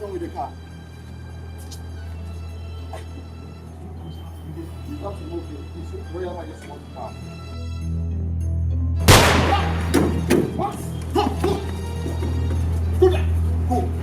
wrong with the car? You have to move it. You see, Royal Majesty wants the car. What? Go! Go there! Go!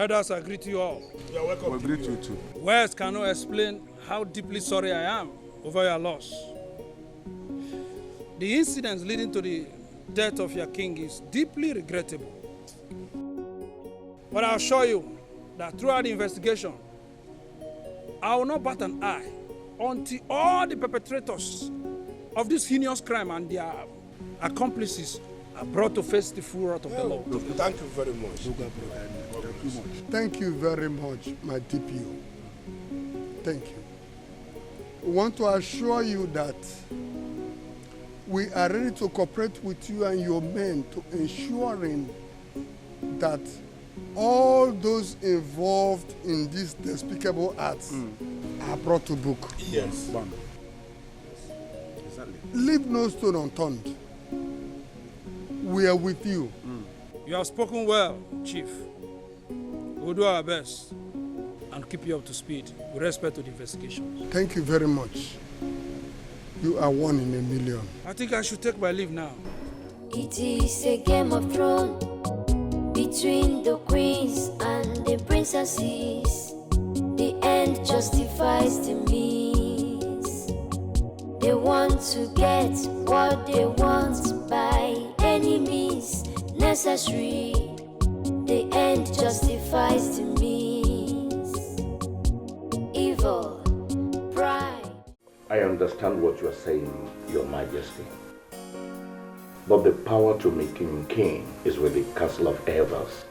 Elders, I greet you all. You are welcome. We greet you too. Words cannot explain how deeply sorry I am over your loss. The incidents leading to the death of your king is deeply regrettable. But I assure you that throughout the investigation, I will not bat an eye until all the perpetrators of this heinous crime and their accomplices are brought to face the full wrath of the law. Thank you very much. Thank you very much, my DPO. Thank you. We want to assure you that we are ready to cooperate with you and your men to ensuring that all those involved in these despicable acts are brought to book. Yes. Exactly. Leave no stone unturned. We are with you. You have spoken well, Chief. We'll do our best and keep you up to speed with respect to the investigation. Thank you very much. You are one in a million. I think I should take my leave now. It is a game of thrones between the queens and the princesses. The end justifies the means. They want to get what they want by any means necessary. The end justifies the means. Evil, pride. I understand what you are saying, Your Majesty. But the power to make him king is with the castle of elders.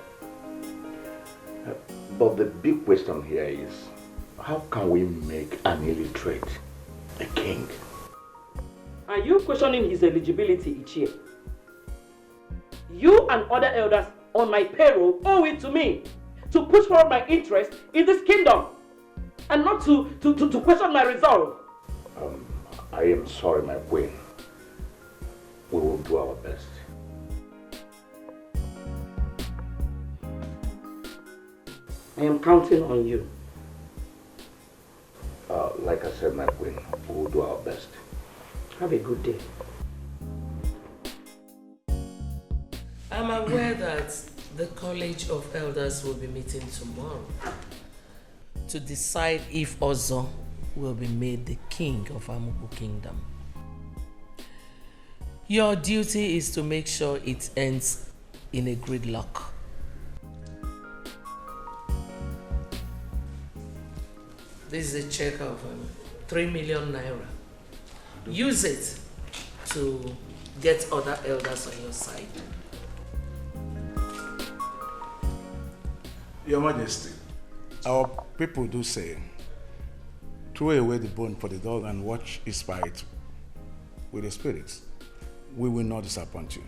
But the big question here is, how can we make an illiterate a king? Are you questioning his eligibility each year? You and other elders on my payroll owe it to me to push forward my interest in this kingdom and not to question my resolve. I am sorry, my queen. We will do our best. I am counting on you. Like I said, my queen, we will do our best. Have a good day. I'm aware that the College of Elders will be meeting tomorrow to decide if Ozo will be made the king of Amuku Kingdom. Your duty is to make sure it ends in a gridlock. This is a check of 3 million naira. Use it to get other elders on your side. Your Majesty, our people do say, throw away the bone for the dog and watch his fight with the spirits. We will not disappoint you.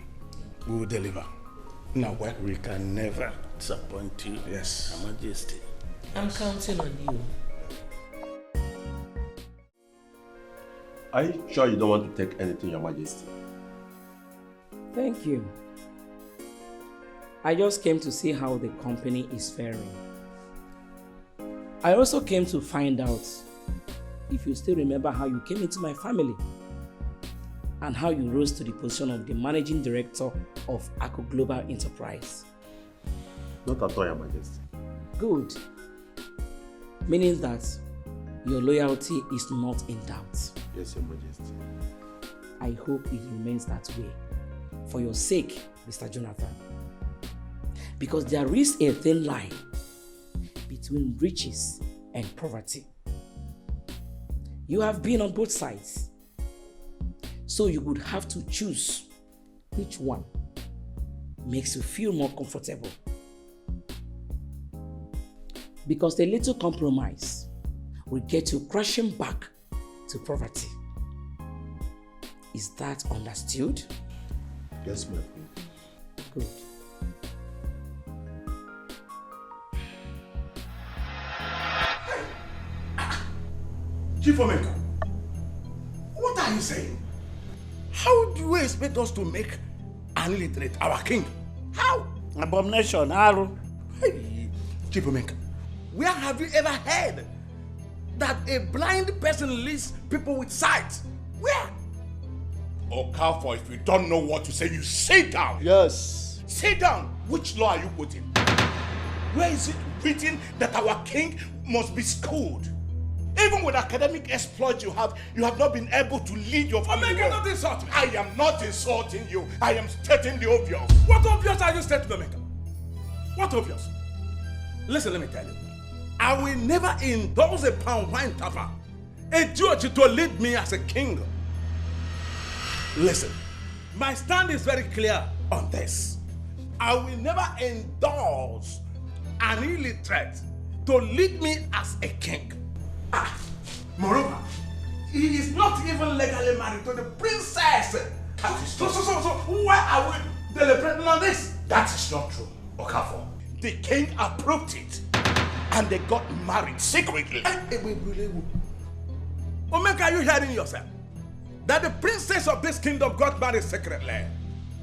We will deliver. Now, what we can never disappoint you, Yes. Your Majesty. I'm counting on you. Are you sure you don't want to take anything, Your Majesty? Thank you. I just came to see how the company is faring. I also came to find out if you still remember how you came into my family and how you rose to the position of the managing director of Ako Global Enterprise. Not at all, Your Majesty. Good. Meaning that your loyalty is not in doubt. Yes, Your Majesty. I hope it remains that way. For your sake, Mr. Jonathan. Because there is a thin line between riches and poverty. You have been on both sides. So you would have to choose which one makes you feel more comfortable. Because a little compromise will get you crashing back to poverty. Is that understood? Yes, my queen. Good. Chief Omeko, what are you saying? How do you expect us to make an illiterate our king? How? Abomination, Haru. Hey, Chief Omeko, where have you ever heard that a blind person leads people with sight? Where? Okafor, if you don't know what to say, you sit down. Yes. Sit down. Which law are you putting? Where is it written that our king must be schooled? Even with academic exploits you have not been able to lead your family. Omega, not insult me. I am not insulting you. I am stating the obvious. What obvious are you stating, Omega? What obvious? Listen, let me tell you. I will never endorse a pound wine tapper, a judge to lead me as a king. Listen, my stand is very clear on this. I will never endorse an illiterate to lead me as a king. Moreover, he is not even legally married to the princess. So why are we deliberating on this? That is not true. Okafor, the king approved it. And they got married secretly. Omeka, are you hearing yourself? That the princess of this kingdom got married secretly.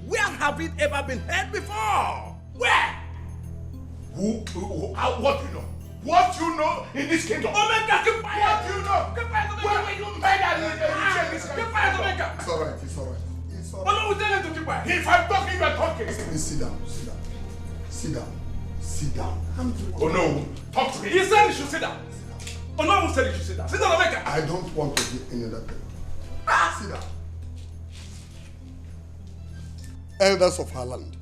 Where have it ever been heard before? Where? What do you know? What you know in this kingdom? Omeka, keep quiet. What do you know? Keep quiet, Omeka. Where you made that? Keep quiet, Omeka. It's all right. It's all right. It's all right. Oh no, we tell him to keep quiet. If I'm talking, you are talking. Please sit down. Sit down. Sit down. Sit down. Oh no, talk to me. He said you should sit down. Oh no, who said you should sit down? Sit down, Omeka. I don't want to do any other thing. Sit down. Elders of our land,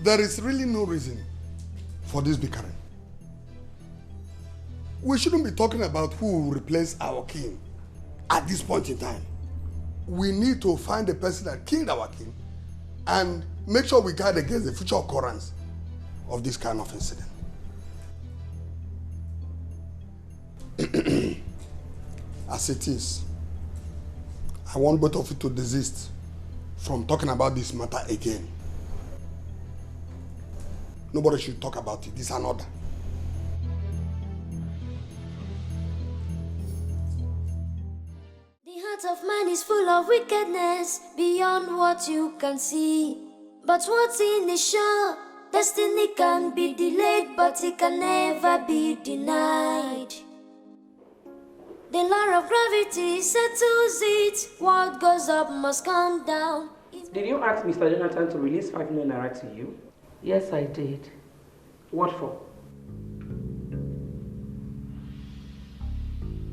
there is really no reason for this bickering. We shouldn't be talking about who will replace our king at this point in time. We need to find the person that killed our king and make sure we guard against the future occurrence of this kind of incident. As it is, I want both of you to desist from talking about this matter again. Nobody should talk about it. This is an order. The heart of man is full of wickedness beyond what you can see. But what's in the shore? Destiny can be delayed, but it can never be denied. The law of gravity settles it. What goes up must come down. Did you ask Mr. Jonathan to release 5 million naira to you? Yes, I did. What for?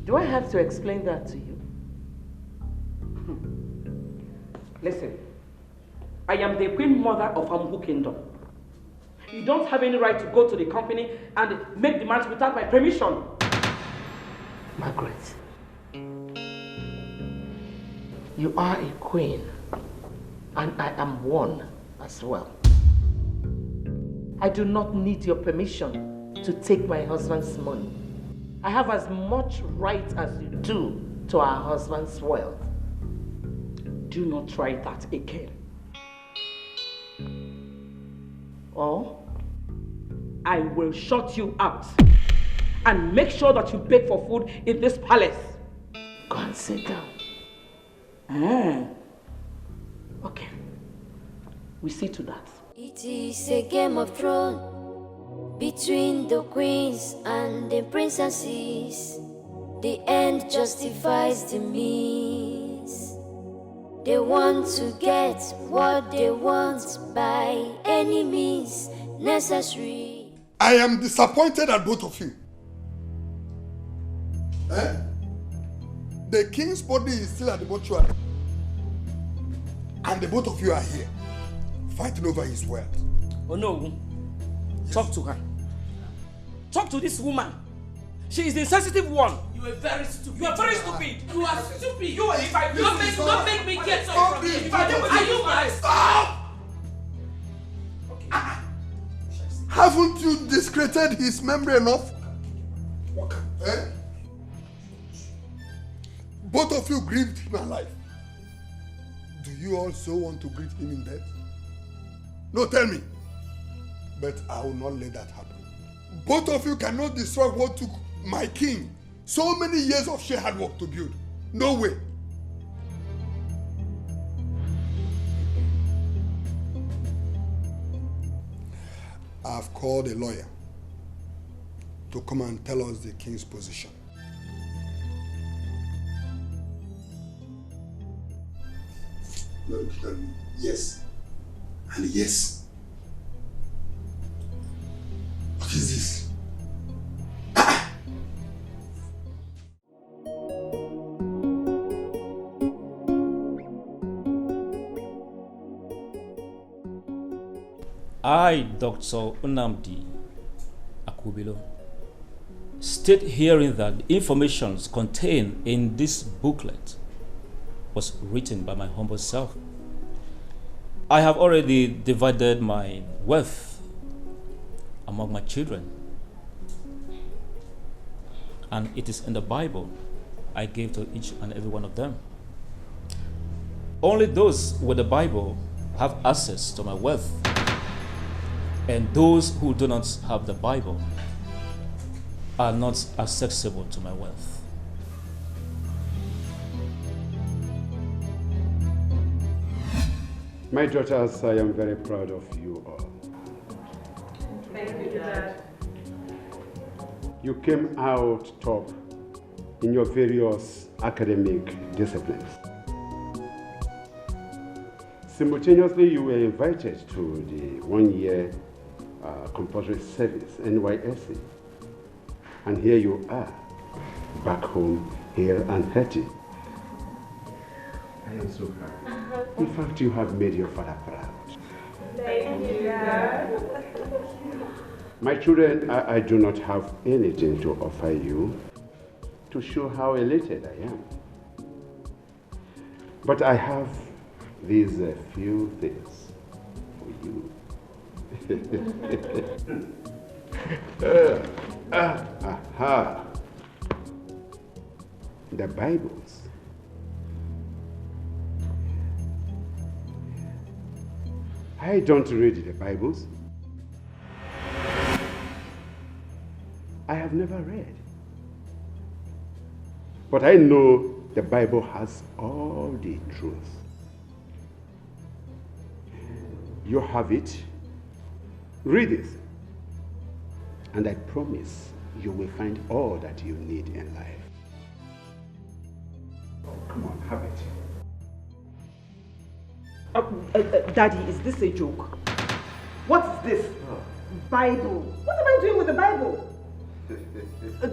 Do I have to explain that to you? Listen, I am the queen mother of Amuhu Kingdom. You don't have any right to go to the company and make demands without my permission. Margaret, you are a queen, and I am one as well. I do not need your permission to take my husband's money. I have as much right as you do to our husband's wealth. Do not try that again. Or I will shut you out and make sure that you beg for food in this palace. Go and sit down. Okay. We see to that. It is a game of thrones between the queens and the princesses. The end justifies the means. They want to get what they want by any means necessary. I am disappointed at both of you. The king's body is still at the mortuary. And the both of you are here, fighting over his wealth. Oh no. Yes. Talk to her. Talk to this woman. She is the sensitive one. You are very stupid. You are very stupid. You are stupid. Don't make me get Stop from you. it. Are you mad? Stop! Okay. Haven't you discredited his memory enough? Both of you grieved him alive. Do you also want to grieve him in death? No, tell me. But I will not let that happen. Both of you cannot destroy what took my king so many years of sheer hard work to build. No way. I've called a lawyer to come and tell us the king's position. No, yes. And yes. What is this? I, Dr. Nnamdi Akubilo, state herein that the information contained in this booklet was written by my humble self. I have already divided my wealth among my children, and it is in the Bible I gave to each and every one of them. Only those with the Bible have access to my wealth. And those who do not have the Bible are not accessible to my wealth. My daughters, I am very proud of you all. Thank you, Dad. You came out top in your various academic disciplines. Simultaneously, you were invited to the one-year compulsory service, NYSC. And here you are, back home, hale and hearty. I am so happy. In fact, you have made your father proud. Thank you, Dad. My children, I do not have anything to offer you to show how elated I am. But I have these few things for you. The Bibles. I don't read the Bibles. I have never read. But I know the Bible has all the truth. You have it. Read it. And I promise you will find all that you need in life. Come on, have it. Daddy, is this a joke? What is this? Bible. What am I doing with the Bible?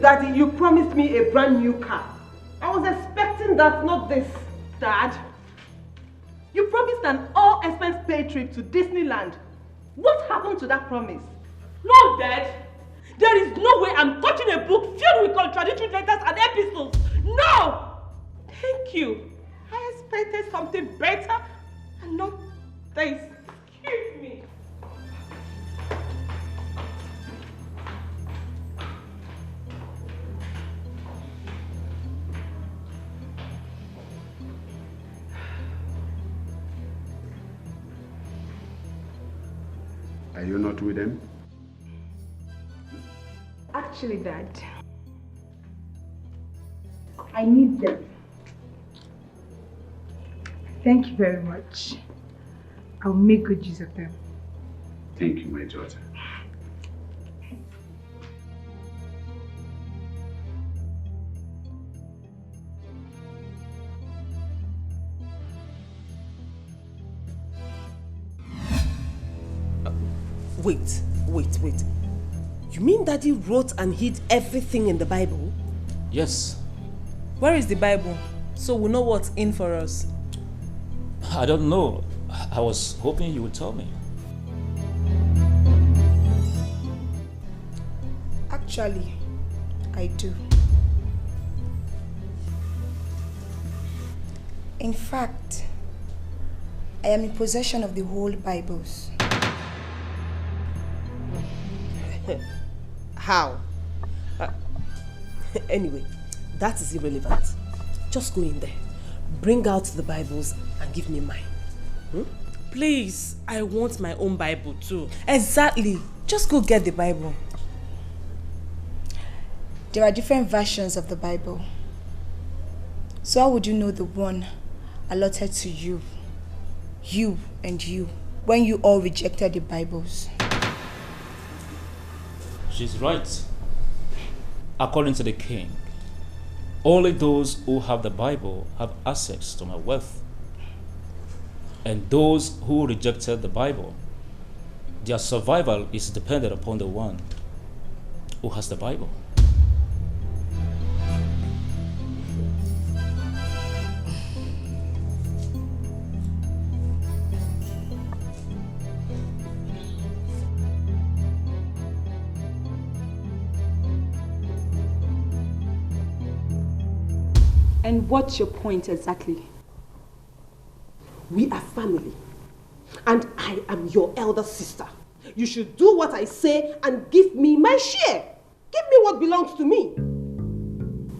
Daddy, you promised me a brand new car. I was expecting that, not this. Dad, you promised an all-expense paid trip to Disneyland. What happened to that promise? No, Dad. There is no way I'm touching a book filled with contradictory letters and epistles. No! Thank you. I expected something better and not this. Excuse me. Are you not with them? Actually, Dad, I need them. Thank you very much. I'll make good use of them. Thank you, my daughter. Wait. You mean Daddy wrote and hid everything in the Bible? Yes. Where is the Bible? So we know what's in for us. I don't know. I was hoping you would tell me. Actually, I do. In fact, I am in possession of the whole Bibles. How? Anyway, that is irrelevant. Just go in there, bring out the Bibles and give me mine. Please, I want my own Bible too. Exactly. Just go get the Bible. There are different versions of the Bible. So how would you know the one allotted to you, when you all rejected the Bibles? She's right. According to the king, only those who have the Bible have access to my wealth. And those who rejected the Bible, their survival is dependent upon the one who has the Bible. And what's your point exactly? We are family, and I am your elder sister. You should do what I say and give me my share. Give me what belongs to me.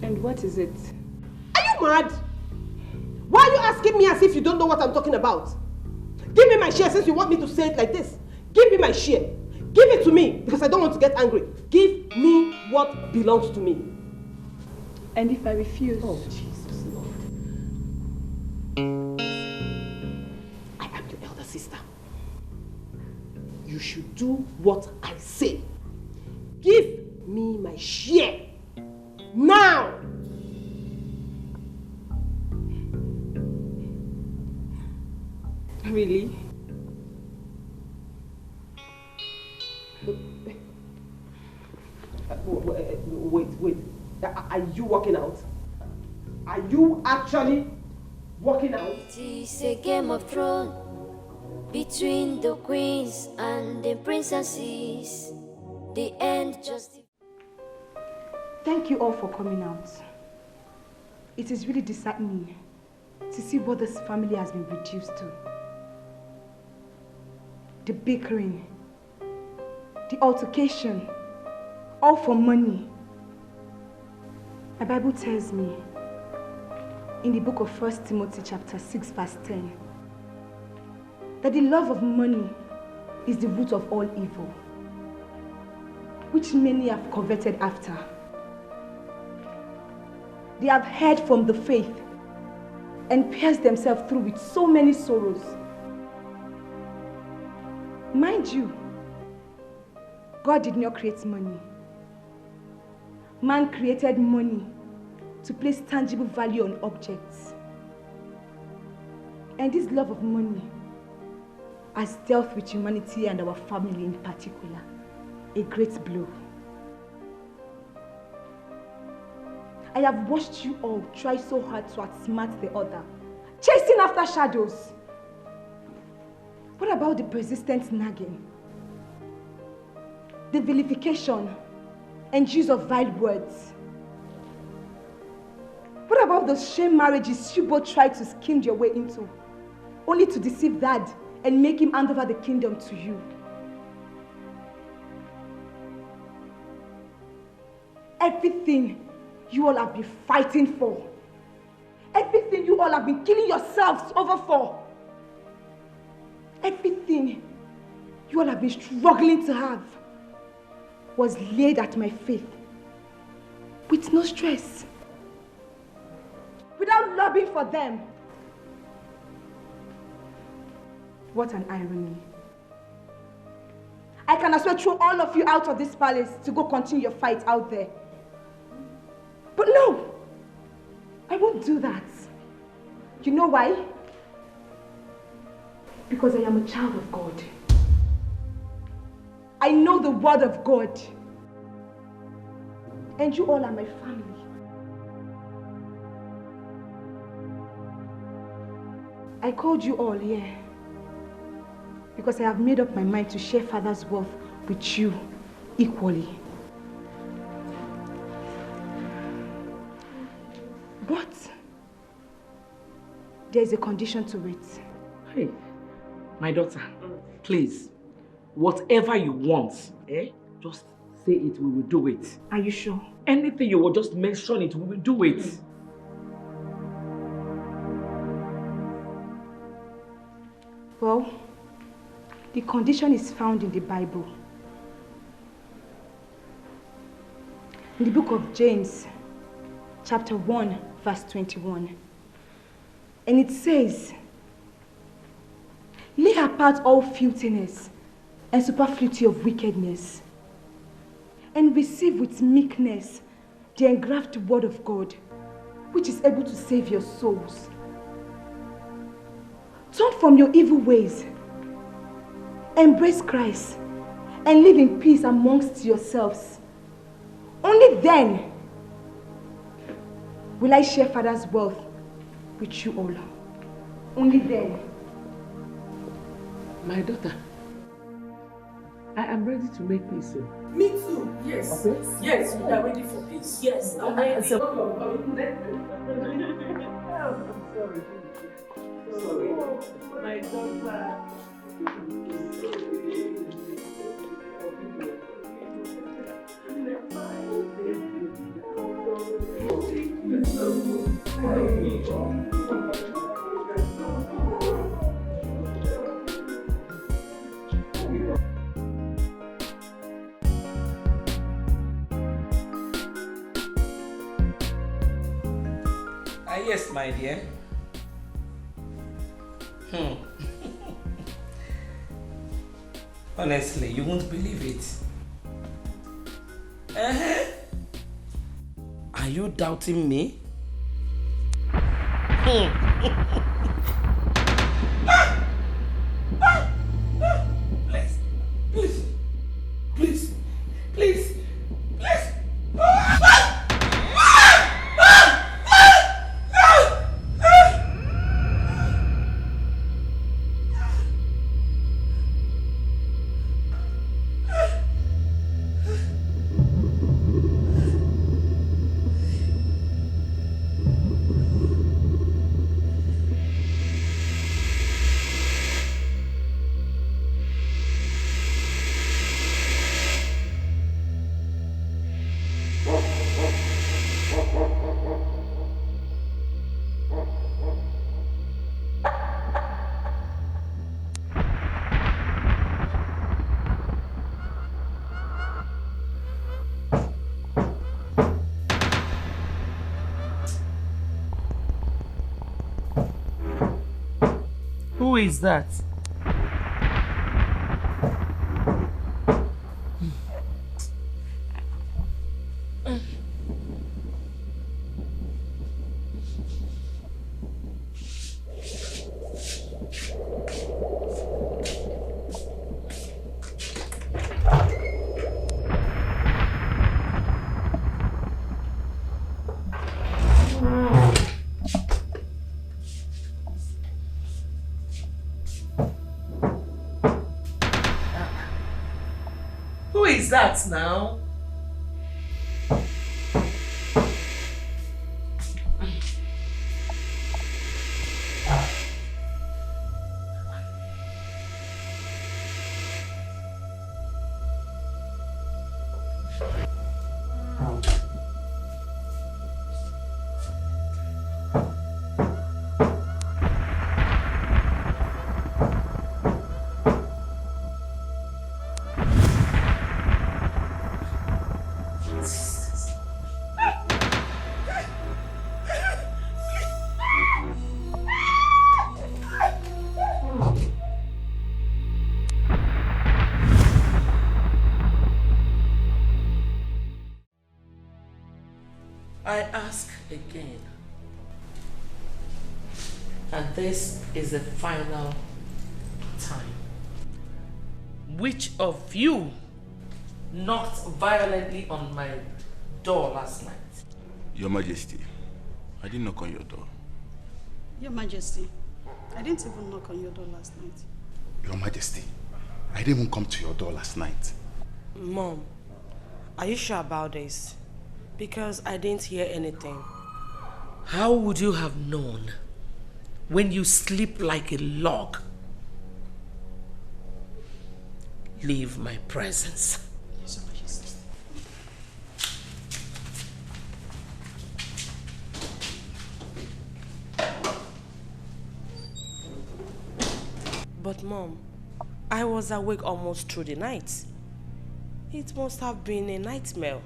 And what is it? Are you mad? Why are you asking me as if you don't know what I'm talking about? Give me my share since you want me to say it like this. Give me my share. Give it to me because I don't want to get angry. Give me what belongs to me. And if I refuse? Oh, Jesus, Lord. I am your elder sister. You should do what I say. Give me my share. Now! Really? Wait. Are you walking out? Are you actually walking out? It is a Game of Thrones between the queens and the princesses. The end just... Thank you all for coming out. It is really disheartening to see what this family has been reduced to. The bickering, the altercation, all for money. My Bible tells me in the book of 1 Timothy chapter 6 verse 10 that the love of money is the root of all evil, which many have coveted after. They have heard from the faith and pierced themselves through with so many sorrows. Mind you, God did not create money. Man created money to place tangible value on objects. And this love of money has dealt with humanity and our family in particular a great blow. I have watched you all try so hard to outsmart the other, chasing after shadows. What about the persistent nagging, the vilification and use of vile words? What about those shame marriages you both tried to scheme your way into, only to deceive Dad and make him hand over the kingdom to you? Everything you all have been fighting for, everything you all have been killing yourselves over for, everything you all have been struggling to have was laid at my feet with no stress, without lobbying for them. What an irony. I can as well throw all of you out of this palace to go continue your fight out there. But no, I won't do that. You know why? Because I am a child of God. I know the word of God. And you all are my family. I called you all here because I have made up my mind to share Father's wealth with you equally. But there is a condition to it. Hey, my daughter, please, whatever you want, just say it, we will do it. Are you sure? Anything you will just mention it, we will do it. Well, the condition is found in the Bible. In the book of James, chapter 1, verse 21. And it says, lay apart all filthiness and superfluity of wickedness, and receive with meekness the engrafted word of God, which is able to save your souls. Turn from your evil ways, embrace Christ, and live in peace amongst yourselves. Only then will I share Father's wealth with you all. Only then. My daughter, I am ready to make peace. So. Me too. Yes. Okay. Yes, we are ready for peace. Yes, I'm ready. I'm sorry. My daughter. Yes, my dear. Honestly, you won't believe it. Are you doubting me? Please. Who is that? Who is that now? I ask again, and this is the final time. Which of you knocked violently on my door last night? Your Majesty, I didn't knock on your door. Your Majesty, I didn't even knock on your door last night. Your Majesty, I didn't even come to your door last night. Mom, are you sure about this? Because I didn't hear anything. How would you have known when you sleep like a log? Leave my presence. Yes, Your Majesty. But Mom, I was awake almost through the night. It must have been a nightmare.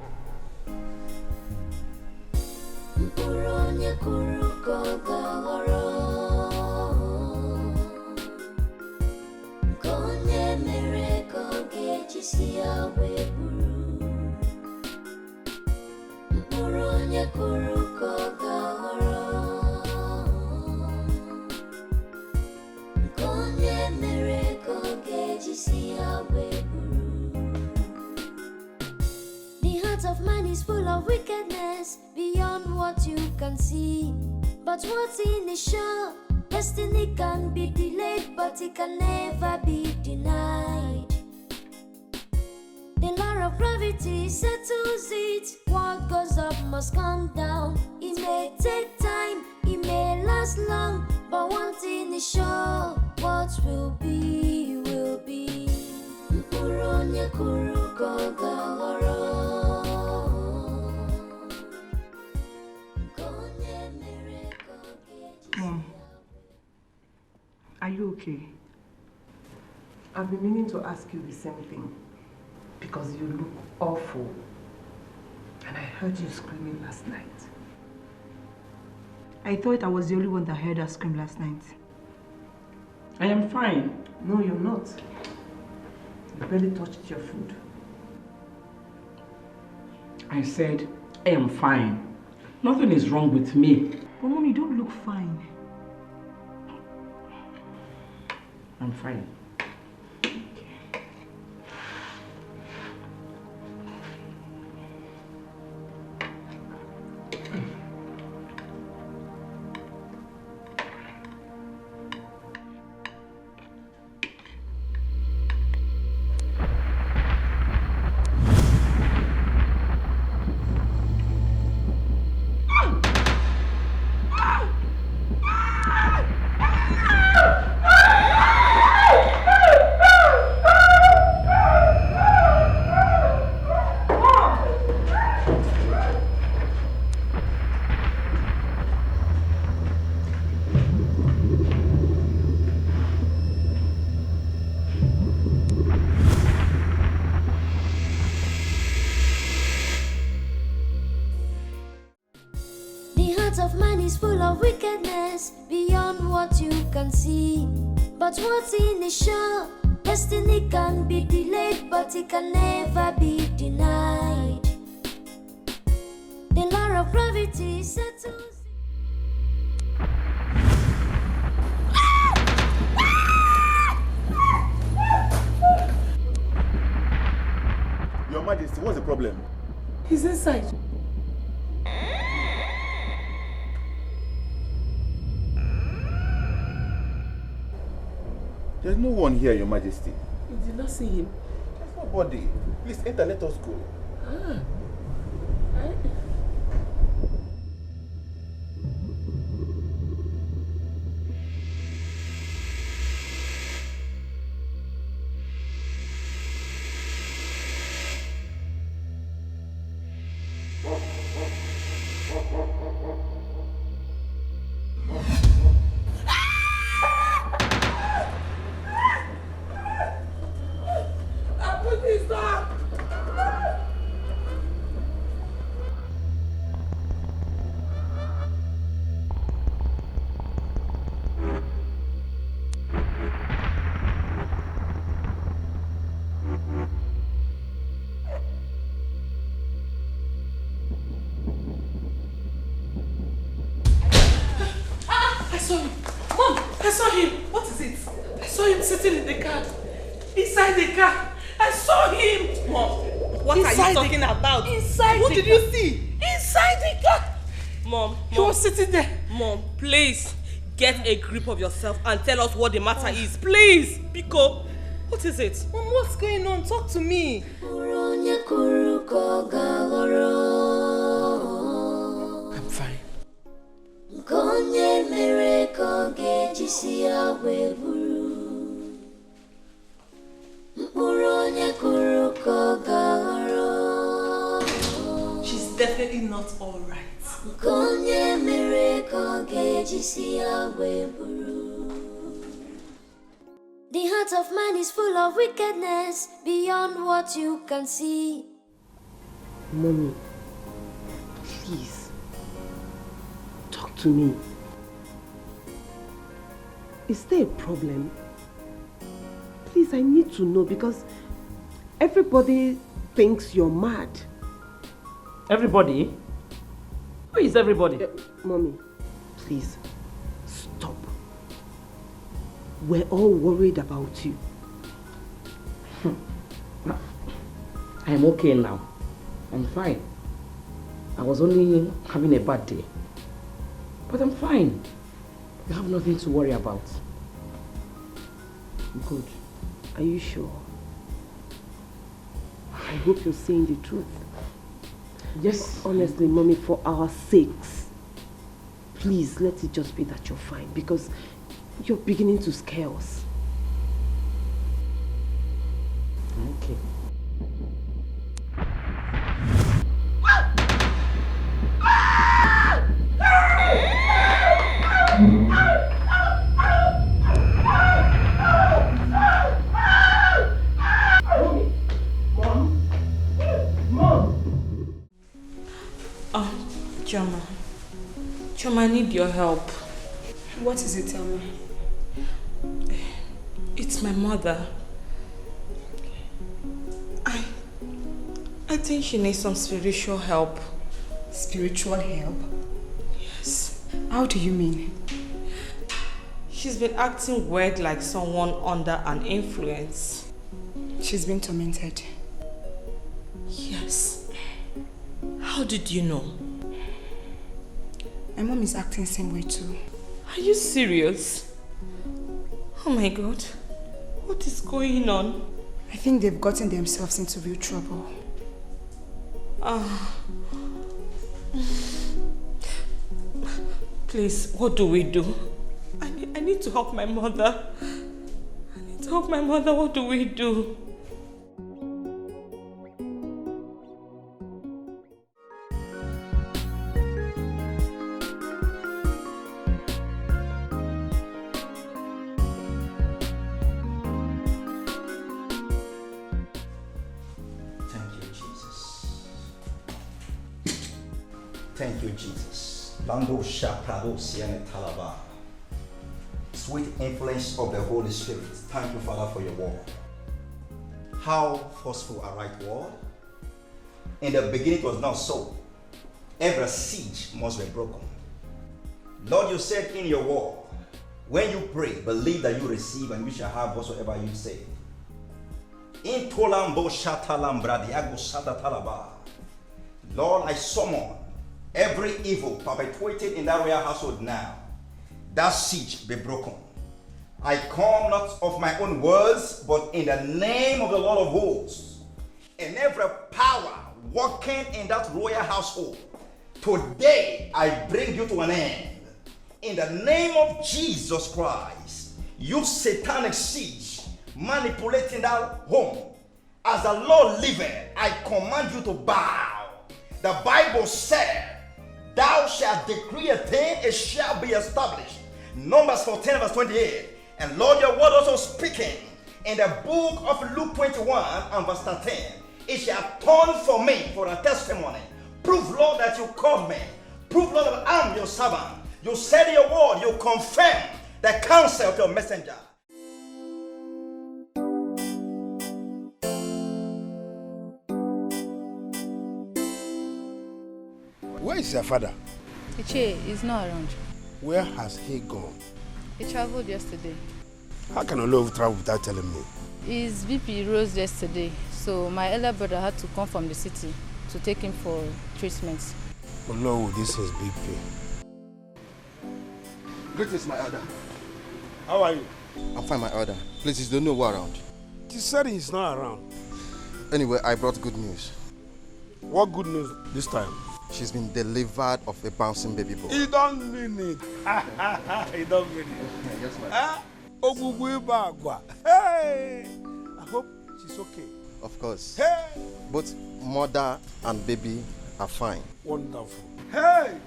The heart of man is full of wickedness beyond what you can see. But what's in the show? Destiny can be delayed, but it can never be denied. The law of gravity settles it. What goes up must come down. It may take time, it may last long, but one thing is sure: what will be, will be. Mom, are you okay? I've been meaning to ask you the same thing because you look awful and I heard you screaming last night. I thought I was the only one that heard her scream last night. I am fine. No, you're not. You barely touched your food. I said, I am fine. Nothing is wrong with me. But Mom, you don't look fine. I'm fine. Of man is full of wickedness beyond what you can see. But what's in the show? Destiny can be delayed, but it can never be denied. The law of gravity settles. Your Majesty, what's the problem? He's inside. There's no one here, Your Majesty. You did not see him? There's nobody. Please enter, let us go. I saw him. What is it? I saw him sitting in the car. Inside the car. I saw him. Mom, what are you talking about? Inside what did you see? Inside the car. Mom, he was sitting there. Mom, please get a grip of yourself and tell us what the matter is. Please. Biko, what is it? Mom, what's going on? Talk to me. I'm fine. She's definitely not all right. The heart of man is full of wickedness beyond what you can see. Mommy, please, talk to me. Is there a problem? Please, I need to know because everybody thinks you're mad. Everybody? Who is everybody? Mommy, please, stop. We're all worried about you. I'm okay now. I'm fine. I was only having a bad day. But I'm fine. You have nothing to worry about. Good. Are you sure? I hope you're saying the truth. Yes. Honestly, Mommy, for our sakes, please let it just be that you're fine because you're beginning to scare us. Okay. Choma, I need need your help. What is it, tell me? It's my mother. I think she needs some spiritual help. Spiritual help? Yes. How do you mean? She's been acting weird like someone under an influence. She's been tormented. Yes. How did you know? My mom is acting the same way too. Are you serious? Oh my God. What is going on? I think they've gotten themselves into real trouble. Please, what do we do? I need to help my mother. I need to help my mother. What do we do? Thank you, Jesus. Lando Shaprado Siene Talaba. Sweet influence of the Holy Spirit. Thank you, Father, for your word. How forceful a right word. In the beginning it was not so. Every siege must be broken. Lord, you said in your word, when you pray, believe that you receive and you shall have whatsoever you say. In Tolambo Shatalam Bradiago Sata Talaba. Lord, I summon every evil perpetuated in that royal household now, that siege be broken. I come not of my own words, but in the name of the Lord of hosts. And every power working in that royal household, today I bring you to an end. In the name of Jesus Christ, you satanic siege manipulating that home, as the Lord liveth, I command you to bow. The Bible said, thou shalt decree a thing, it shall be established. Numbers 14 verse 28. And Lord, your word also speaking in the book of Luke 21 and verse 13. It shall turn for me for a testimony. Prove, Lord, that you called me. Prove, Lord, that I am your servant. You said your word, you confirm the counsel of your messenger. Where is your father? Iche is not around. Where has he gone? He traveled yesterday. How can Olowu travel without telling me? His BP rose yesterday, so my elder brother had to come from the city to take him for treatments. Olowu, this is BP. Greetings, my elder. How are you? I'm fine, my elder. Please, is there no one around? He said he's not around. Anyway, I brought good news. What good news this time? She's been delivered of a bouncing baby boy. He don't mean it. He don't mean it. Yes, my lord. Hey! I hope she's okay. Of course. Hey! Both mother and baby are fine. Wonderful. Hey!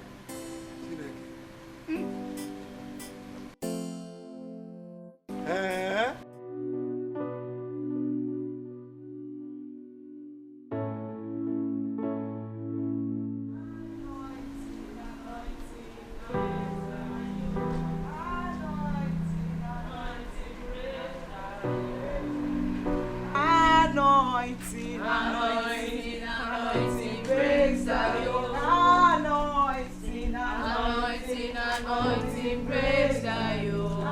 Anointing, anointing, anointing breaks the yoke. Anointing, anointing, anointing breaks the yoke.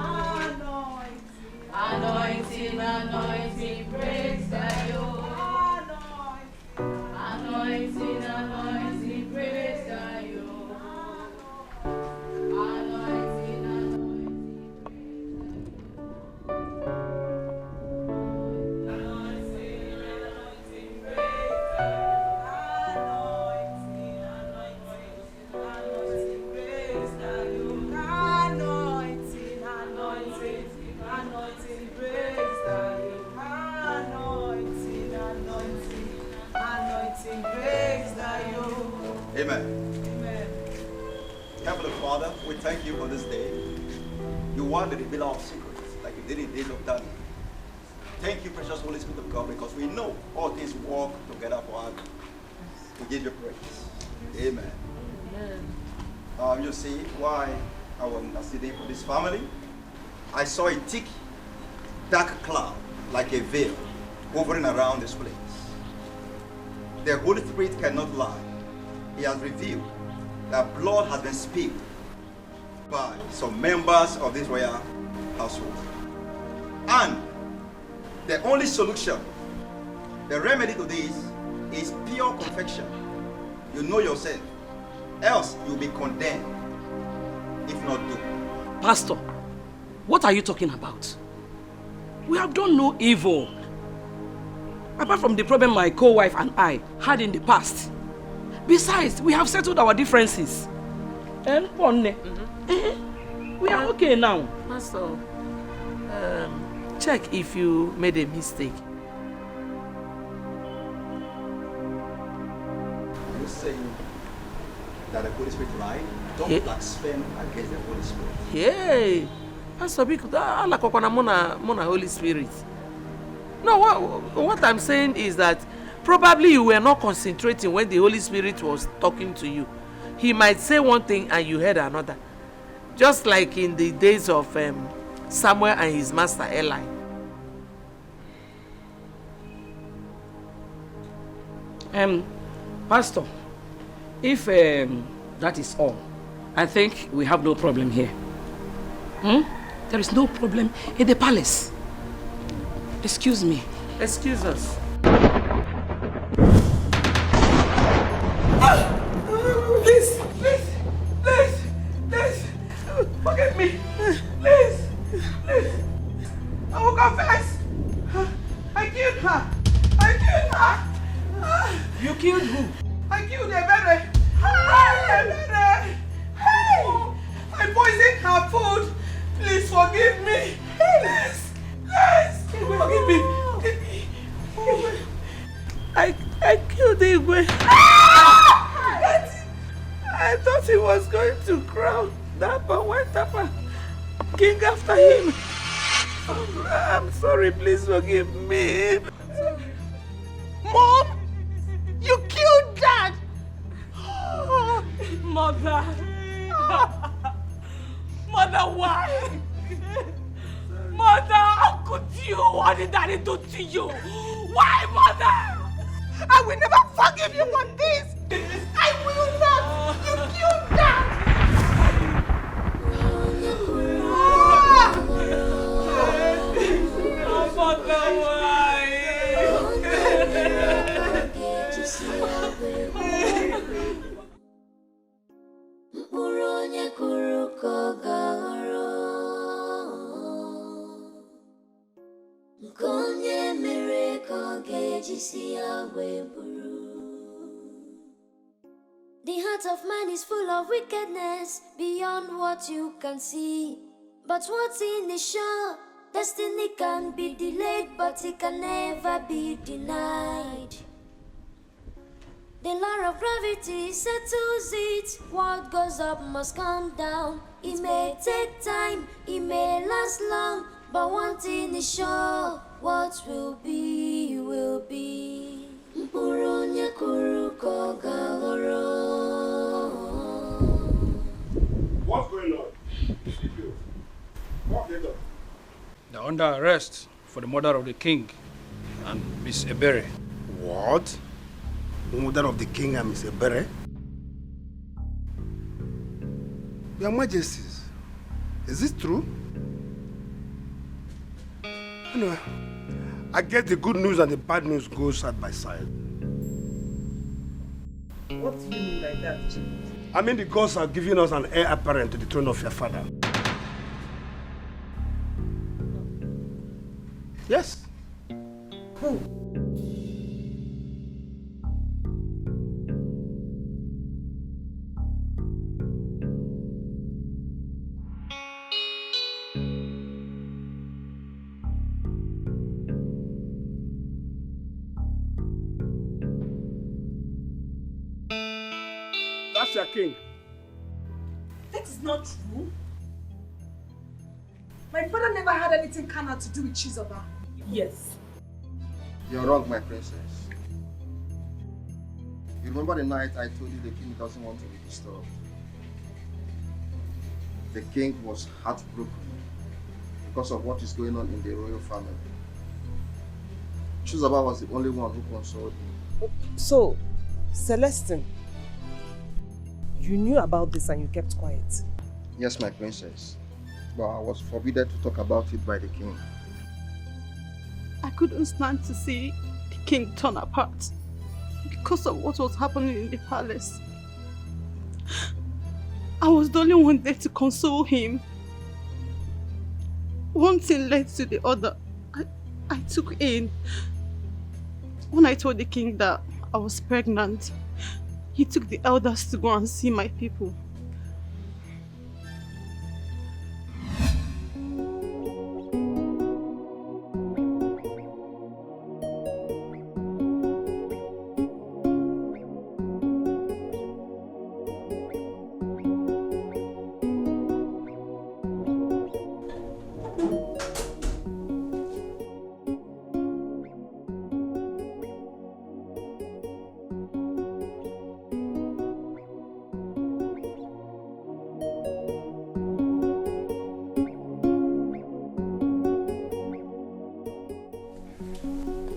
Anointing, anointing breaks the yoke. Anointing, anointing breaks the yoke. Anointing, Amen. Amen. Heavenly Father, we thank you for this day. You are the revealer of secrets, like you did in the days of Daniel. Thank you, precious Holy Spirit of God, because we know all things work together for our good. We give you praise. Amen. Amen. You see, why I was interceding for this family, I saw a thick, dark cloud, like a veil, hovering around this place. The Holy Spirit cannot lie. He has revealed that blood has been spilled by some members of this royal household. And the only solution, the remedy to this, is pure confession. You know yourself, else you'll be condemned, if not doomed. Pastor, what are you talking about? We have done no evil. Apart from the problem my co-wife and I had in the past. Besides, we have settled our differences. And we are okay now. Pastor, check if you made a mistake. Are you saying that the Holy Spirit lied? Don't blaspheme against the Holy Spirit. Hey, Pastor, I like Mona Holy Spirit. No, what I'm saying is that probably you were not concentrating when the Holy Spirit was talking to you. He might say one thing and you heard another. Just like in the days of Samuel and his master Eli. Pastor, if that is all, I think we have no problem here. There is no problem in the palace. Excuse me. Excuse us. Please. Forgive me. Please. I will confess. I killed her. You killed who? I killed Ebere. I poisoned her food. Please forgive me. Please. Forgive me. I killed Igwe. I thought he was going to crown Dapper, White Dapper, king after him. I'm sorry, please forgive me. Mom, you killed Dad. Mother. Mother, why? Mother, how could you? What did Daddy do to you? Why, Mother? I will never forgive you for this. I will not. You killed Dad. Mother, why? The heart of man is full of wickedness beyond what you can see. But what's in the sure? Destiny can be delayed, but it can never be denied. The law of gravity settles it. What goes up must come down. It may take time, it may last long, but one thing is sure, what will be, will be. What's going on? What have they done? They're under arrest for the murder of the king and Miss Ebere. What? The murder of the king and Miss Ebere? Your Majesties, is this true? Anyway, I guess the good news and the bad news go side by side. What do you mean by that? I mean the gods are giving us an heir apparent to the throne of your father. Yes. Who? That's your king. That is not true. My father never had anything carnal to do with Chizoba. Yes. You're wrong, my princess. You remember the night I told you the king doesn't want to be disturbed? the king was heartbroken because of what is going on in the royal family. Chizaba was the only one who consoled him. So, Celestine, you knew about this and you kept quiet? Yes, my princess. But I was forbidden to talk about it by the king. I couldn't stand to see the king turn apart because of what was happening in the palace. I was the only one there to console him. One thing led to the other. I took in. When I told the king that I was pregnant, he took the elders to go and see my people.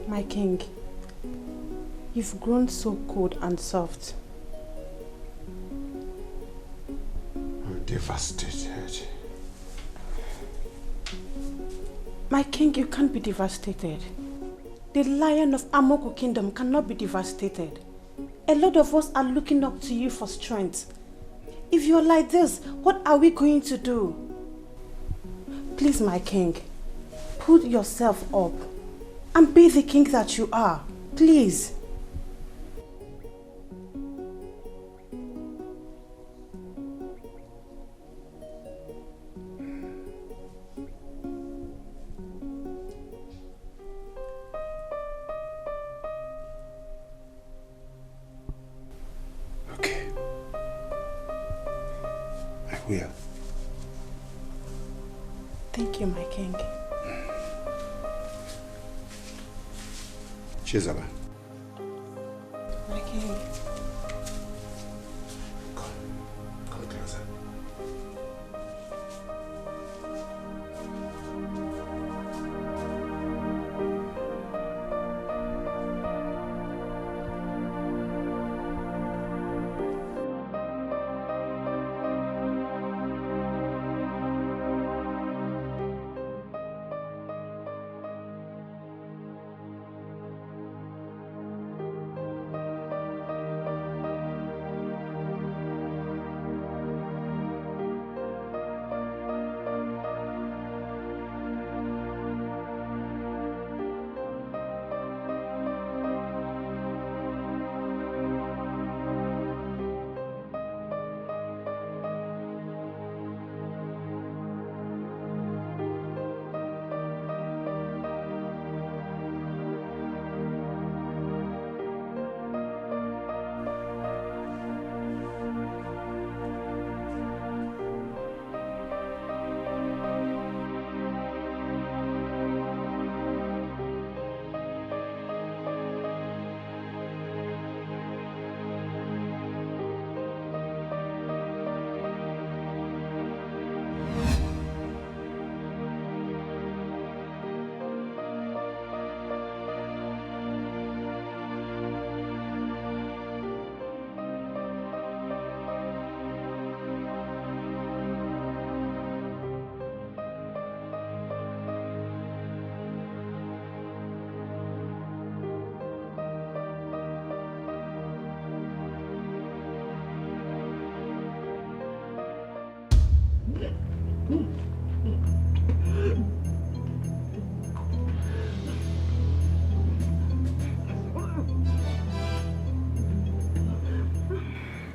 My king, you've grown so cold and soft. I'm devastated. My king, you can't be devastated. The lion of Amoko Kingdom cannot be devastated. A lot of us are looking up to you for strength. If you're like this, what are we going to do? Please, my king, pull yourself up and be the king that you are. Please. Okay. I will. Thank you, my king. Chizaba. My king. Come closer.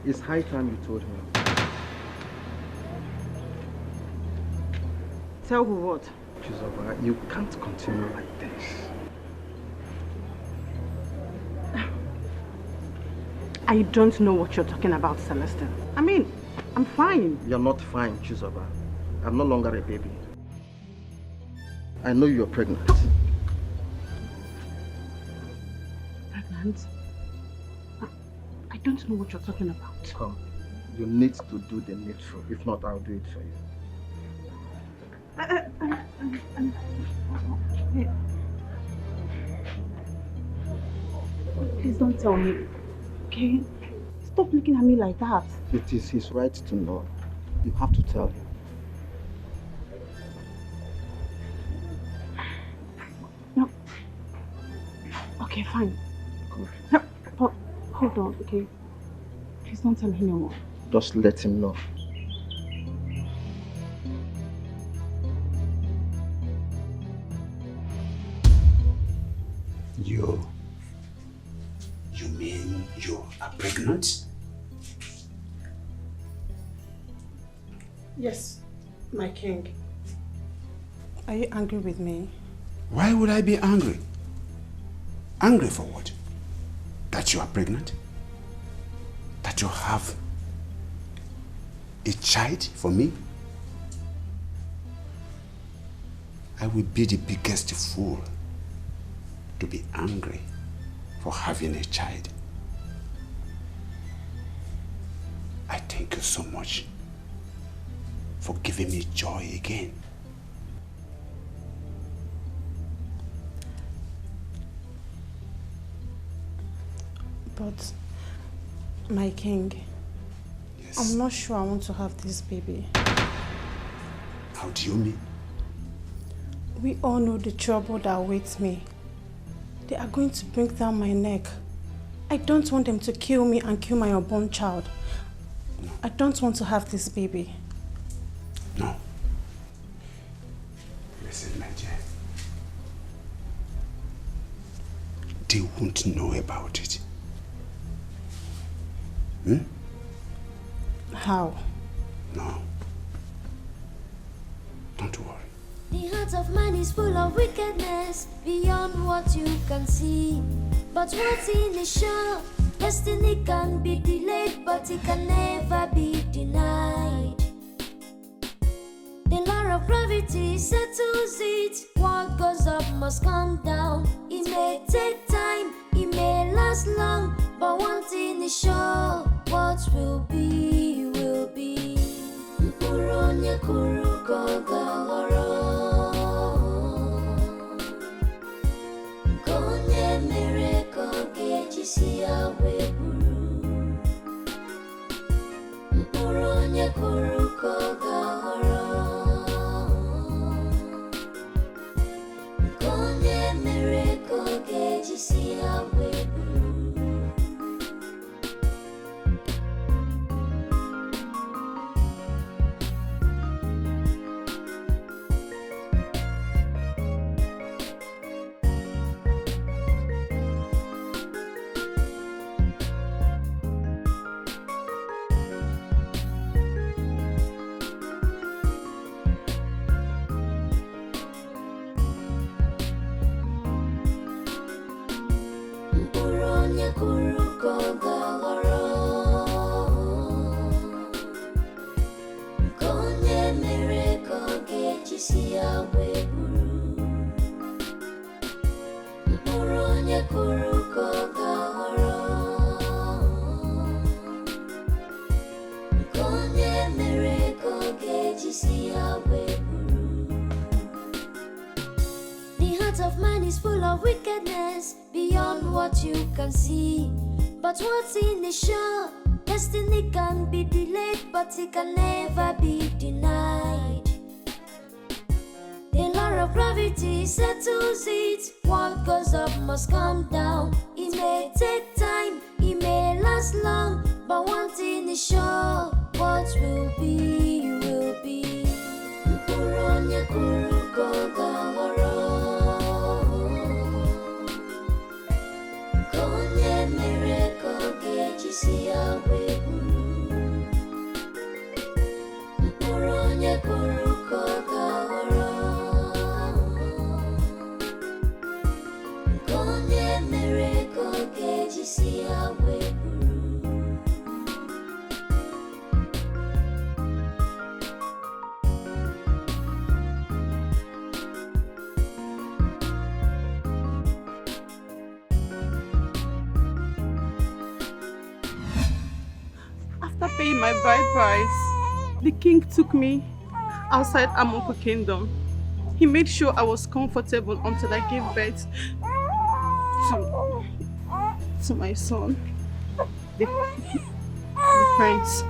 It's high time you told him. Tell who what? Chizaba, you can't continue like this. I don't know what you're talking about, Celestine. I mean, I'm fine. You're not fine, Chizaba. I'm no longer a baby. I know you're pregnant. Pregnant? I don't know what you're talking about. Come, you need to do the needful. If not, I'll do it for you. Please don't tell me, okay? Stop looking at me like that. It is his right to know. You have to tell him. No. Okay, fine. No, but hold on, okay? Please don't tell him anymore. Just let him know. You mean you are pregnant? Yes, my king. Are you angry with me? Why would I be angry? Angry for what? That you are pregnant? That you have a child for me? I will be the biggest fool to be angry for having a child. I thank you so much for giving me joy again. But, my king, yes. I'm not sure I want to have this baby. How do you mean? We all know the trouble that awaits me. They are going to bring down my neck. I don't want them to kill me and kill my unborn child. No. I don't want to have this baby. No. Listen, my dear. They won't know about it. How? No. Don't worry. The heart of man is full of wickedness beyond what you can see. But what's in the show? Destiny can be delayed, but it can never be denied. The law of gravity settles it. What goes up must come down. It may take time, it may last long, but one thing is sure: what will be, will be. Mpuronya kuruko gahoro. Konye mereko gejisi awe buru. Mpuronya kuruko gahoro. Konye mereko gejisi awe buru. Mpuronya kuruko gahoro. Konye mereko gejisi awe buru. Mpuronya kuruko gahoro. Konye mereko gejisi awe buru. The heart of man is full of wickedness beyond what you can see. But what's in the show? Destiny can be delayed, but it can never be denied. The law of gravity settles it. What goes up must come down. It may take time, it may last long, but one thing is sure: what will be, will be. Mpuronya kuruko gahoro. Konye mereko gejisi awe buru. Mpuronya kuruko gahoro. Konye mereko gejisi awe buru. After paying my bride price, the king took me outside Amoku Kingdom. He made sure I was comfortable until I gave birth to my son, the prince.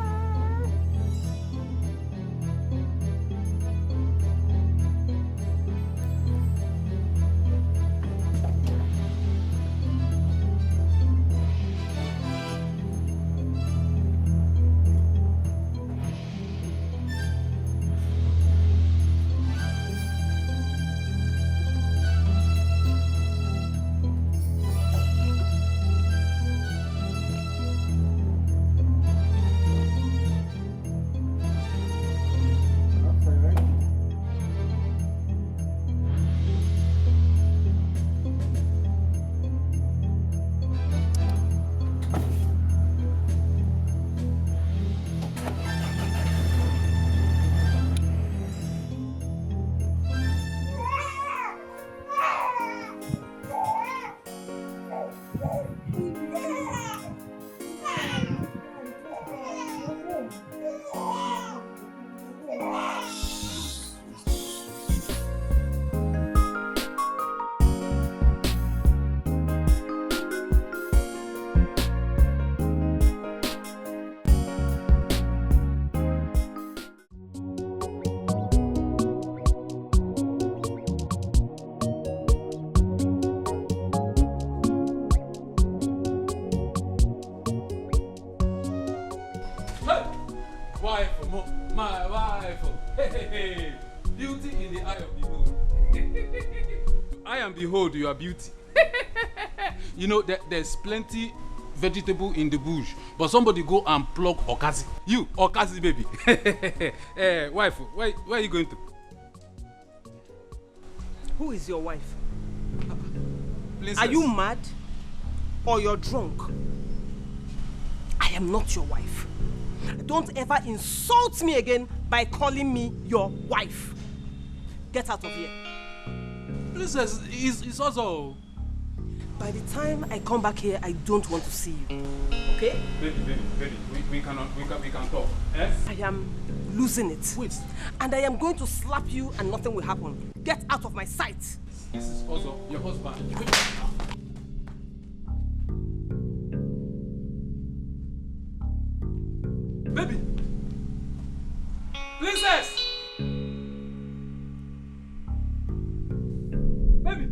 My wife. Hey. Beauty in the eye of the beholder. I am behold your beauty. You know, there's plenty vegetable in the bush, but somebody go and pluck okazi. You, okazi baby. Wife, where are you going to? Who is your wife? Princess. Are you mad? Or you're drunk? I am not your wife. Don't ever insult me again by calling me your wife. Get out of here. Princess, it's also... By the time I come back here, I don't want to see you. Okay? Baby, we can talk. Eh? I am losing it. Wait. And I am going to slap you and nothing will happen. Get out of my sight. This is also your husband. Baby! Princess! Baby!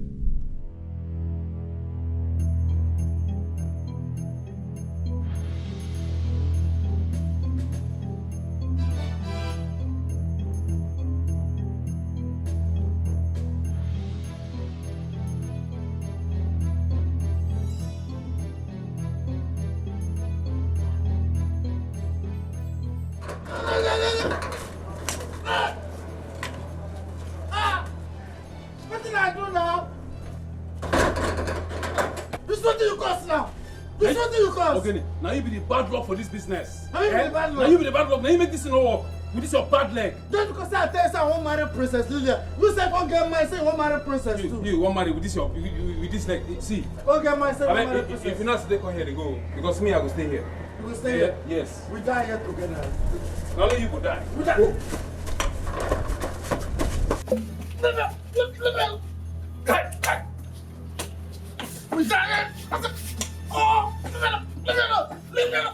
What did I do now? This what you cause now? This what you cause? Okay, now you be the bad luck for this business. Now you be the bad luck. Now you be the bad luck. Now you make this no work with this your bad leg. Just because I tell you say I won't marry Princess Lilia, you say don't get mine, say you won't marry Princess too. You won't marry with this your with this leg. See. Don't get mine, say you won't marry If Princess. you not stay, come here, they go. Because me, I will stay here. You will stay here? Yes. We die here together. Not only you will die. We die. Leave me. We die here. Oh, leave me alone. Leave me alone.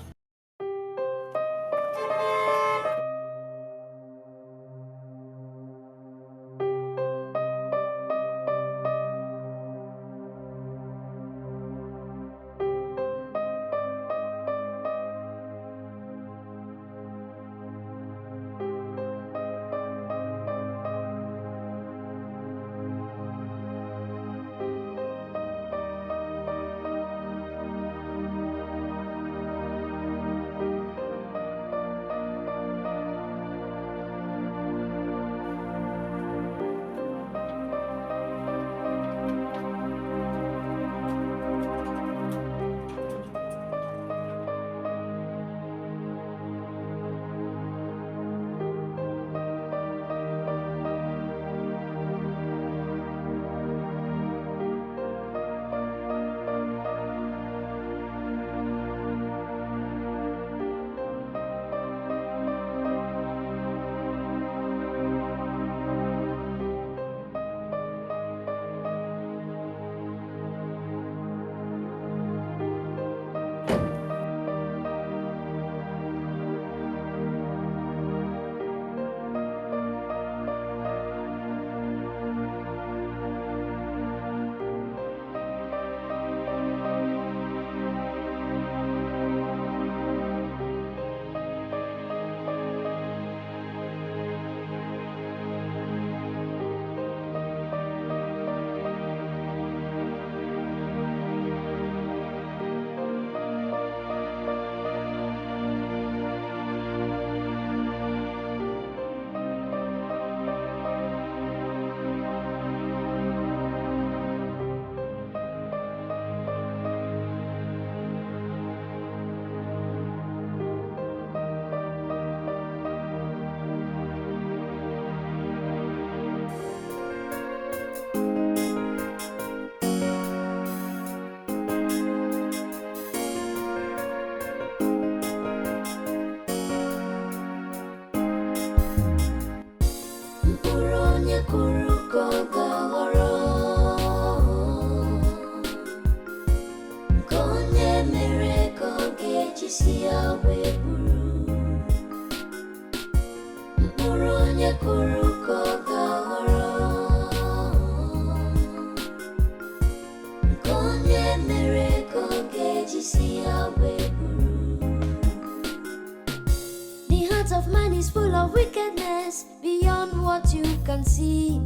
what you can see.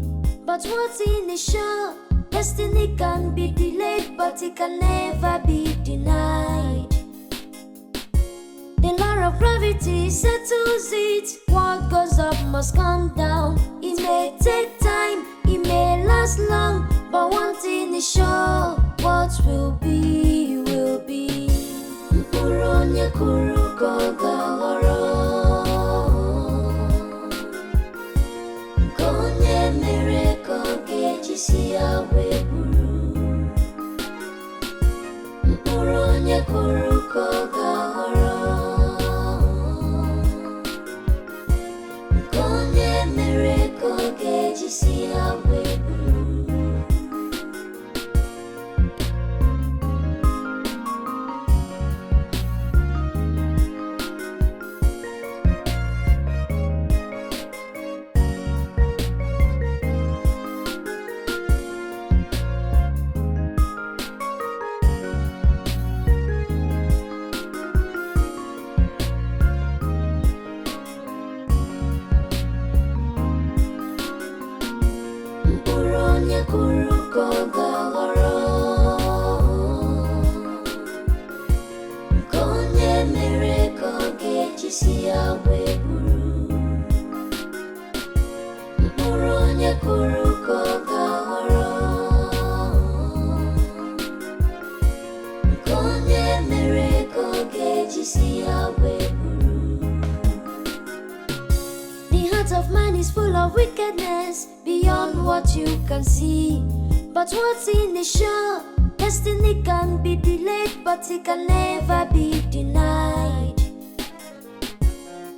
But what's in the show? Destiny can be delayed, but it can never be denied. The law of gravity settles it. What goes up must come down. It may take time, it may last long, but one thing is sure, what will be, will be. Mpuronye kuruko gahoro, konye mereko gejisi yawe buru. Mpuronye kuruko gahoro, konye mereko gejisi yawe buru. Mpuronye kuruko gahoro, konye mereko gejisi yawe buru. Mpuronye kuruko gahoro, konye mereko gejisi yawe buru. The heart of man is full of wickedness beyond what you can see. But what's in the show? Destiny can be delayed, but it can never be denied.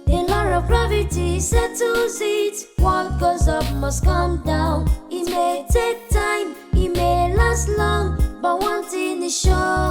The law of gravity settles it. What goes up must come down. It may take time, it may last long, but one thing is sure,